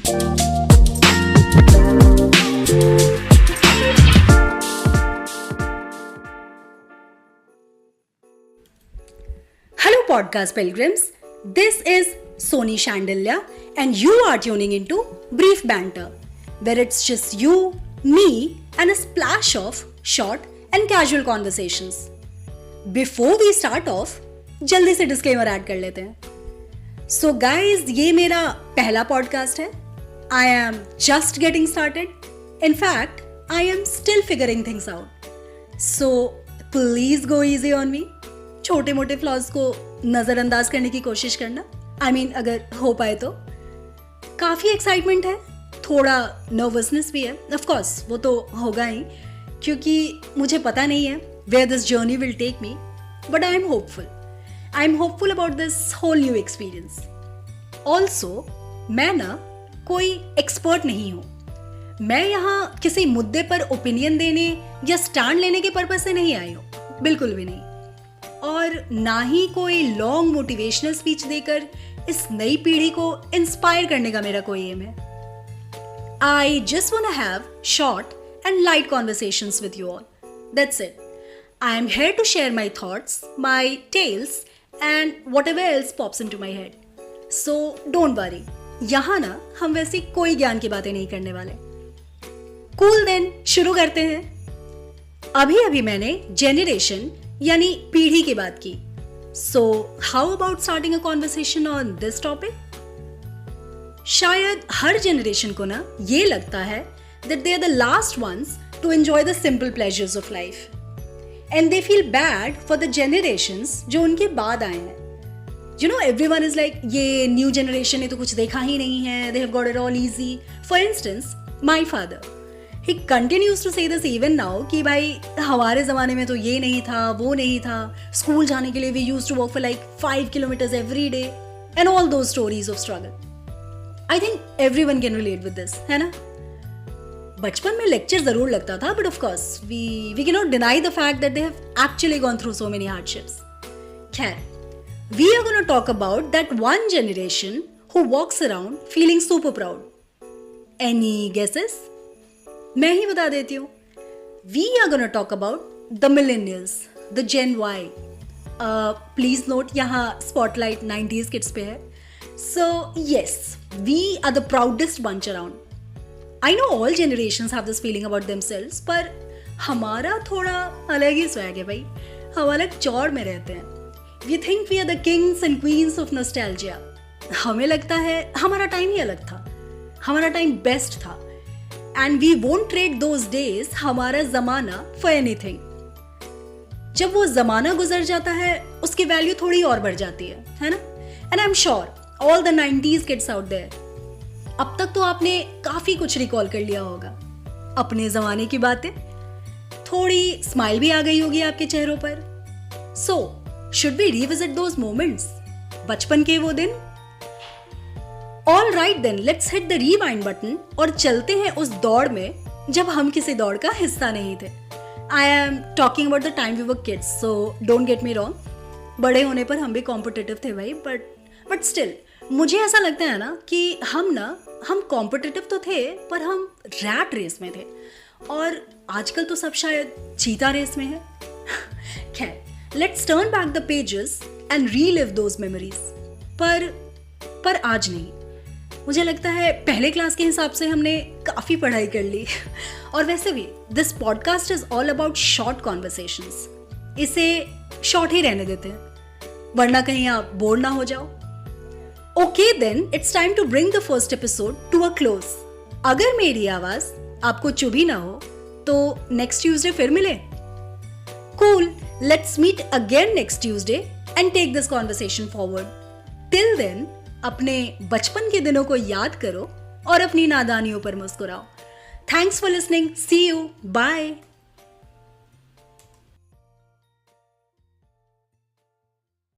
Hello, podcast pilgrims. This is Soni Shandilya, and you are tuning into Brief Banter, where it's just you, me, and a splash of short and casual conversations. Before we start off, जल्दी से disclaimer add कर लेते हैं. So guys, ये मेरा पहला podcast है. I am just getting started. In fact, I am still figuring things out. So please go easy on me. छोटे मोटे फ्लॉज को नज़रअंदाज करने की कोशिश करना. I mean, अगर हो पाए तो. काफ़ी एक्साइटमेंट है, थोड़ा नर्वसनेस भी है. ऑफ कोर्स वो तो होगा ही, क्योंकि मुझे पता नहीं है where this journey will take me, but I am hopeful. I am hopeful about this whole new experience. Also, मैं ना कोई एक्सपर्ट नहीं हूँ. मैं यहाँ किसी मुद्दे पर ओपिनियन देने या स्टैंड लेने के पर्पज से नहीं आई हूँ, बिल्कुल भी नहीं. और ना ही कोई लॉन्ग मोटिवेशनल स्पीच देकर इस नई पीढ़ी को इंस्पायर करने का मेरा कोई एम है. I just want to have short and light conversations with you all. That's it. I am here to share my thoughts, my tales and whatever else pops into my head. So don't worry, यहाँ ना हम वैसी कोई ज्ञान की बातें नहीं करने वाले. कूल देन, शुरू करते हैं. अभी अभी मैंने जेनरेशन यानी पीढ़ी की बात की. So how about starting a conversation on this topic. शायद हर जनरेशन को ना ये लगता है that they are the last ones to enjoy the simple pleasures of life, and they feel bad for the generations जो उनके बाद आए हैं. You know, everyone is like, ये न्यू जनरेशन ने तो कुछ देखा ही नहीं है, they have got it all easy. For instance, my father, he continues to say this even now कि भाई हमारे ज़माने में तो ये नहीं था, वो नहीं था. स्कूल जाने के लिए we used to walk for like 5 kilometers every day and all those stories of struggle. I think everyone can relate with this, है ना. बचपन में लेक्चर ज़रूर लगता था, but of course we cannot deny the fact that they have actually gone through so many hardships. खैर, we are going to talk about that one generation who walks around feeling super proud. Any guesses? मैं ही बता देती हूँ. We are gonna talk about the millennials, the Gen Y. Please note, यहाँ spotlight 90s kids पे है. So yes, we are the proudest bunch around. I know all generations have this feeling about themselves, पर हमारा थोड़ा अलग ही swag है भाई. हम अलग चौड़ में रहते हैं. We think we are the kings and queens of nostalgia. हमें लगता है हमारा टाइम ही अलग था, हमारा टाइम बेस्ट था. And we won't trade those days, हमारा ज़माना, for anything. जब वो ज़माना गुजर जाता है, उसकी वैल्यू थोड़ी और बढ़ जाती है ना. And I'm sure all the 90s kids out there, अब तक तो आपने काफ़ी कुछ रिकॉल कर लिया होगा, अपने ज़माने की बातें. थोड़ी स्माइल भी आ गई होगी आपके चेहरों पर. So, should we revisit those moments? बचपन के वो दिन. All right then, let's hit the rewind button और चलते हैं उस दौड़ में जब हम किसी दौड़ का हिस्सा नहीं थे. I am talking about the time we were kids, so don't get me wrong. बड़े होने पर हम भी कॉम्पिटिटिव थे भाई, but still मुझे ऐसा लगता है ना कि हम कॉम्पिटिटिव तो थे, पर हम रैट रेस में थे. और आजकल तो सब शायद चीता रेस में है. खैर, let's turn back the pages and relive those memories. पर आज नहीं. मुझे लगता है पहले क्लास के हिसाब से हमने काफ़ी पढ़ाई कर ली. और वैसे भी this podcast is all about short conversations. इसे शॉर्ट ही रहने देते हैं, वरना कहीं आप बोर ना हो जाओ. Okay then, it's time to bring the first episode to a close. अगर मेरी आवाज़ आपको चुभी ना हो तो नेक्स्ट ट्यूसडे फिर मिले. Cool, let's meet again next Tuesday and take this conversation forward. Till then, अपने बचपन के दिनों को याद करो और अपनी नादानियों पर मुस्कुराओ. Thanks for listening. See you. Bye.